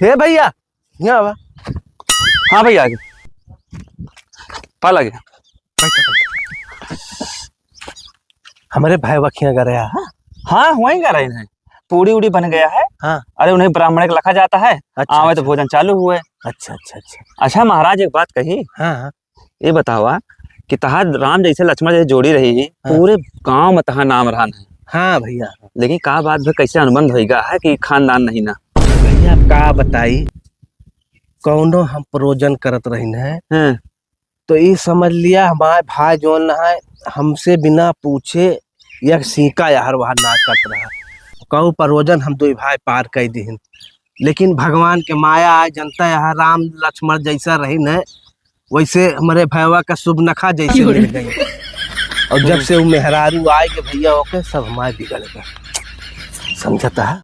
हे भैया यहाँ आवा। हाँ भैया आगे पाला गया। हमारे भाई वखिया कर रहा है। हाँ वहीं का रहे हैं, पूरी उड़ी बन गया है। हाँ। अरे उन्हें ब्राह्मण लखा जाता है। अच्छा, आवे अच्छा। तो भोजन चालू हुए। अच्छा अच्छा अच्छा। अच्छा महाराज एक बात कही, हाँ हाँ ये बतावा कि तहा राम जैसे लक्ष्मण जैसे जोड़ी रही, हाँ। पूरे गांव में तहा नाम रहा है। हाँ भैया। लेकिन का बात भी कैसे अनुबंध होगा है कि खानदान नहीं ना। भैया का बताई, कौनो हम प्रोजन करत रही है हाँ। तो ये समझ लिया हमारे भाई जोन है हमसे बिना पूछे यह सीका यार वहाँ ना कट रहा। कहूँ परोजन हम दो भाई पार कर दीन, लेकिन भगवान के माया है, जनता यहाँ राम लक्ष्मण जैसा रही न वैसे हमारे भैया का शुभ नखा जैसे मिल गई। और जब से वो मेहरारू आए कि भैया ओके सब हमारे बिगड़ गए, समझता है।